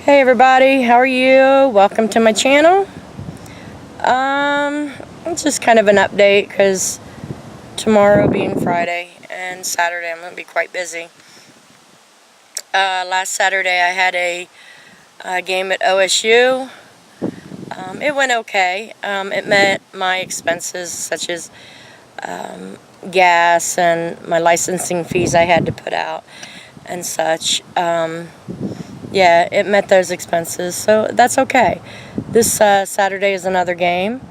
Hey everybody, how are you? Welcome to my channel. It's just kind of an update because tomorrow being Friday and Saturday I'm going to be quite busy. Last Saturday I had a game at OSU. It went okay. It met my expenses such as gas and my licensing fees I had to put out and such. Yeah, it met those expenses, so that's okay. This Saturday is another game,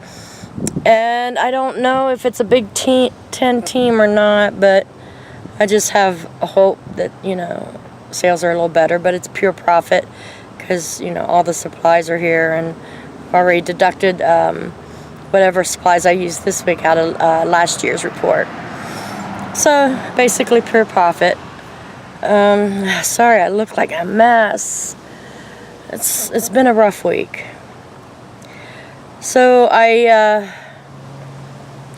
and I don't know if it's a Big Ten team or not, but I just have a hope that, sales are a little better, but it's pure profit because, all the supplies are here, and I've already deducted whatever supplies I used this week out of last year's report. So, basically pure profit. Sorry, I look like a mess. It's been a rough week. So I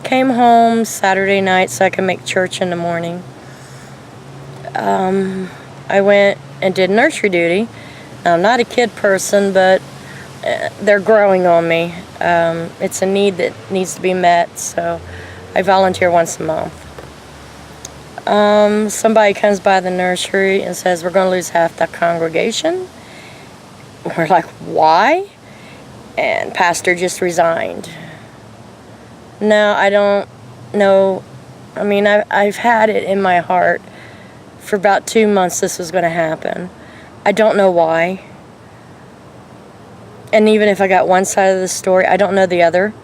came home Saturday night so I could make church in the morning. I went and did nursery duty. Now, I'm not a kid person, but they're growing on me. It's a need that needs to be met, so I volunteer once a month. Somebody comes by the nursery and says, we're going to lose half the congregation. We're like, why? And pastor just resigned. No, I don't know. I mean, I've had it in my heart for about 2 months this was going to happen. I don't know why. And even if I got one side of the story, I don't know the other.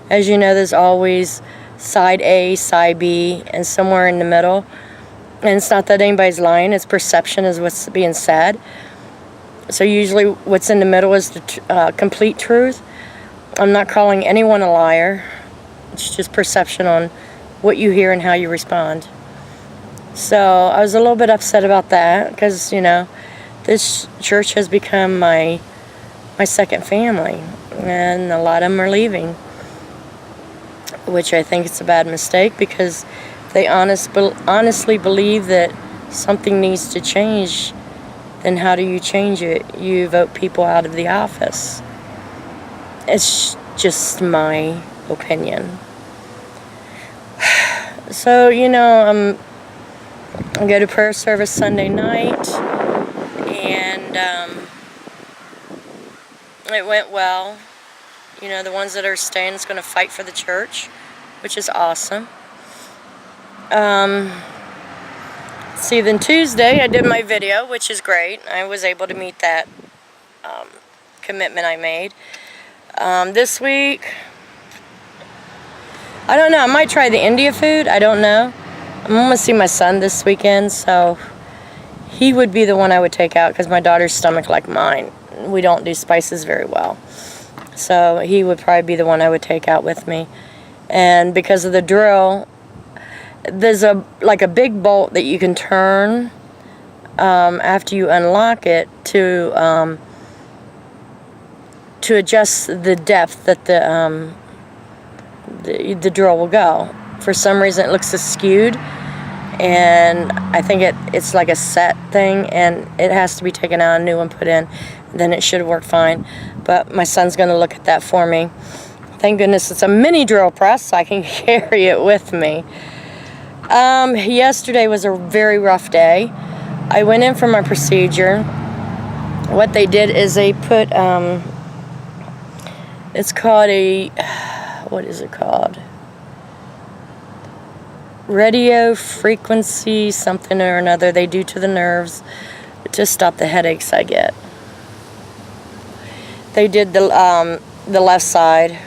As you know, there's always side A, side B, and somewhere in the middle. And it's not that anybody's lying, it's perception is what's being said. So usually what's in the middle is the complete truth. I'm not calling anyone a liar. It's just perception on what you hear and how you respond. So I was a little bit upset about that because, this church has become my second family. And a lot of them are leaving, which I think it's a bad mistake because they honestly believe that something needs to change. Then how do you change it? You vote people out of the office. It's just my opinion. So, I go to prayer service Sunday night, and it went well. The ones that are staying is going to fight for the church, which is awesome. See, then Tuesday I did my video, which is great. I was able to meet that commitment I made. This week, I don't know. I might try the India food. I don't know. I'm going to see my son this weekend, so he would be the one I would take out because my daughter's stomach like mine. We don't do spices very well. So he would probably be the one I would take out with me. And because of the drill, there's a big bolt that you can turn after you unlock it to adjust the depth that the drill will go. For some reason it looks skewed, and I think it's like a set thing, and it has to be taken out, a new one put in, then it should work fine. But my son's going to look at that for me. Thank goodness it's a mini drill press so I can carry it with me. Yesterday was a very rough day. I went in for my procedure. What they did is they put, it's called what is it called? Radio frequency something or another they do to the nerves to stop the headaches I get. They did the left side,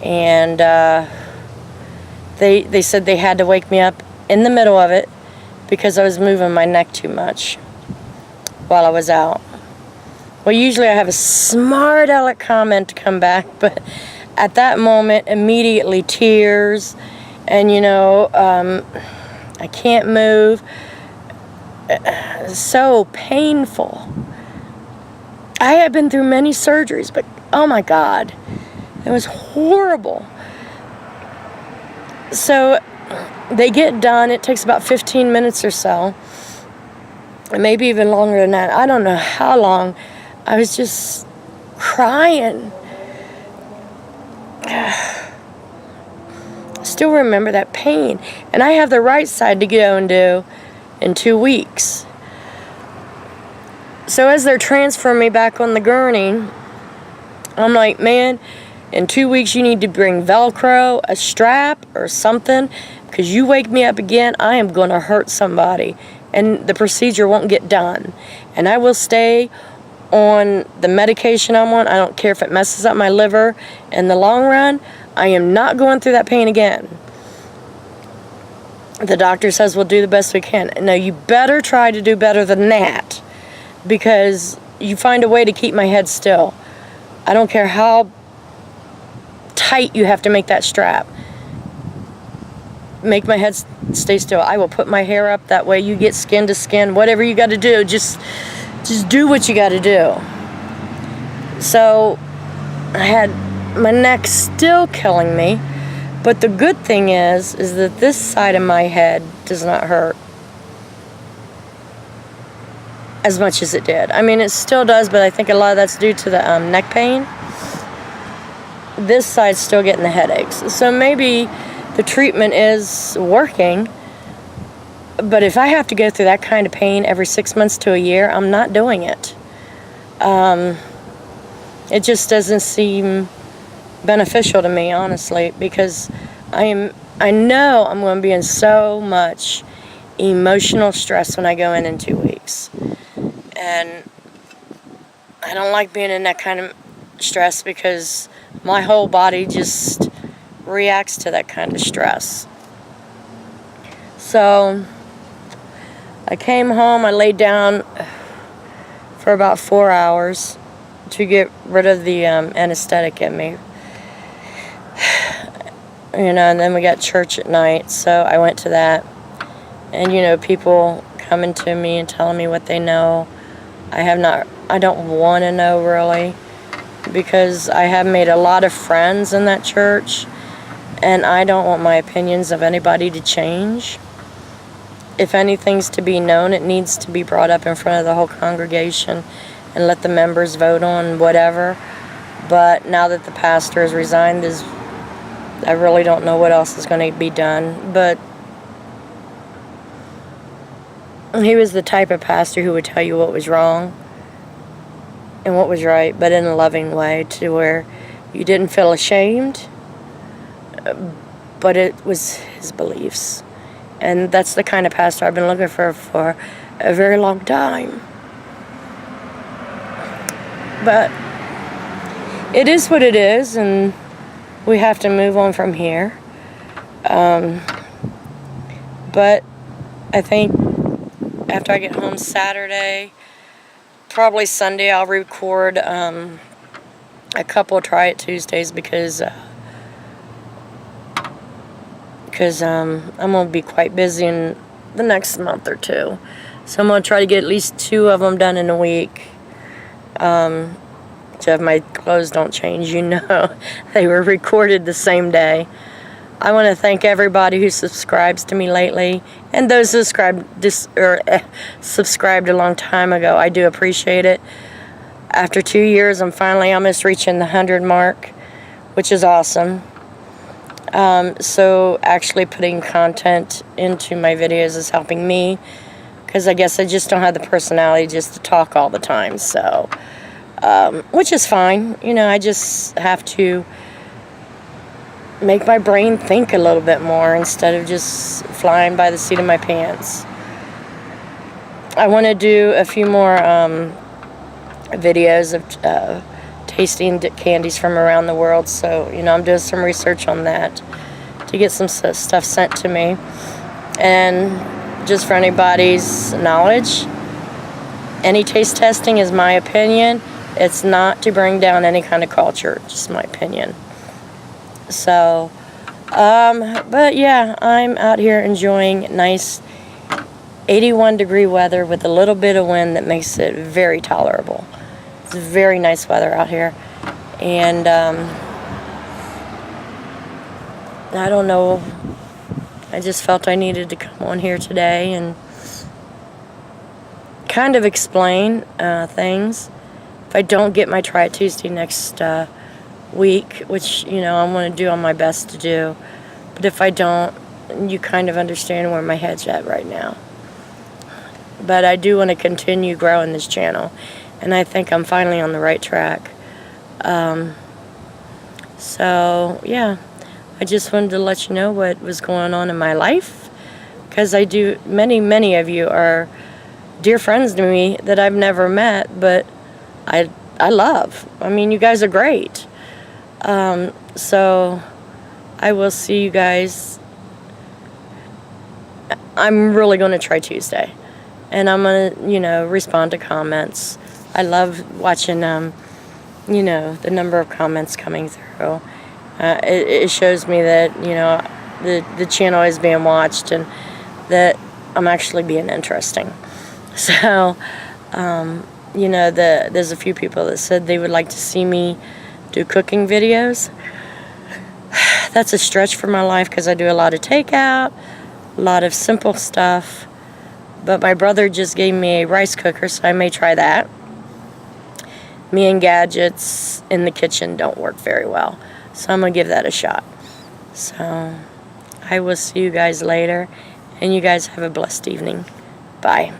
and they said they had to wake me up in the middle of it because I was moving my neck too much while I was out. Well, usually I have a smart aleck comment to come back, but at that moment, immediately tears, and I can't move. So painful. I have been through many surgeries, but oh my God, it was horrible. So they get done. It takes about 15 minutes or so. maybe even longer than that. I don't know how long. I was just crying. Still remember that pain. And I have the right side to go and do in 2 weeks. So as they're transferring me back on the gurney, I'm like, man, in 2 weeks you need to bring Velcro, a strap, or something, because you wake me up again, I am going to hurt somebody, and the procedure won't get done. And I will stay on the medication I'm on. I don't care if it messes up my liver. In the long run, I am not going through that pain again. The doctor says we'll do the best we can. Now, you better try to do better than that, because you find a way to keep my head still. I don't care how tight you have to make that strap. Make my head stay still. I will put my hair up. That way you get skin to skin. Whatever you got to do, just do what you got to do. So I had my neck still killing me. But the good thing is that this side of my head does not hurt as much as it did. I mean, it still does, but I think a lot of that's due to the neck pain. This side's still getting the headaches. So maybe the treatment is working, but if I have to go through that kind of pain every 6 months to a year, I'm not doing it. It just doesn't seem beneficial to me, honestly, because I know I'm going to be in so much emotional stress when I go in 2 weeks. And I don't like being in that kind of stress because my whole body just reacts to that kind of stress. So I came home, I laid down for about 4 hours to get rid of the anesthetic in me. And then we got church at night, so I went to that. And people coming to me and telling me what they know. I don't want to know really, because I have made a lot of friends in that church, and I don't want my opinions of anybody to change. If anything's to be known, it needs to be brought up in front of the whole congregation and let the members vote on whatever. But now that the pastor has resigned, I really don't know what else is going to be done. But he was the type of pastor who would tell you what was wrong and what was right, but in a loving way, to where you didn't feel ashamed, but it was his beliefs. And that's the kind of pastor I've been looking for a very long time. But it is what it is, and we have to move on from here. But I think after I get home Saturday, probably Sunday, I'll record a couple of Try It Tuesdays, because I'm going to be quite busy in the next month or two. So I'm going to try to get at least 2 of them done in a week. So if my clothes don't change, they were recorded the same day. I want to thank everybody who subscribes to me lately, and those who subscribed a long time ago. I do appreciate it. After 2 years, I'm finally almost reaching the 100 mark, which is awesome. So actually putting content into my videos is helping me, because I guess I just don't have the personality just to talk all the time. So, which is fine. I just have to make my brain think a little bit more instead of just flying by the seat of my pants. I want to do a few more videos of tasting candies from around the world, so I'm doing some research on that to get some stuff sent to me. And just for anybody's knowledge, any taste testing is my opinion. It's not to bring down any kind of culture, just my opinion. So, but yeah, I'm out here enjoying nice 81-degree weather with a little bit of wind that makes it very tolerable. It's very nice weather out here. And I don't know, I just felt I needed to come on here today and kind of explain things. If I don't get my Try It Tuesday next week, which, you know, I'm going to do on my best to do, but if I don't, you kind of understand where my head's at right now. But I do want to continue growing this channel, and I think I'm finally on the right track. So, yeah, I just wanted to let you know what was going on in my life, because I do, many of you are dear friends to me that I've never met, but I love. I mean, you guys are great. So I will see you guys. I'm really going to try Tuesday, and I'm going to, you know, respond to comments. I love watching, you know, the number of comments coming through. It shows me that, you know, the channel is being watched and that I'm actually being interesting. So, you know, there's a few people that said they would like to see me do cooking videos. That's a stretch for my life because I do a lot of takeout, a lot of simple stuff. But my brother just gave me a rice cooker, so I may try that. Me and gadgets in the kitchen don't work very well, so I'm going to give that a shot. So I will see you guys later, and you guys have a blessed evening. Bye.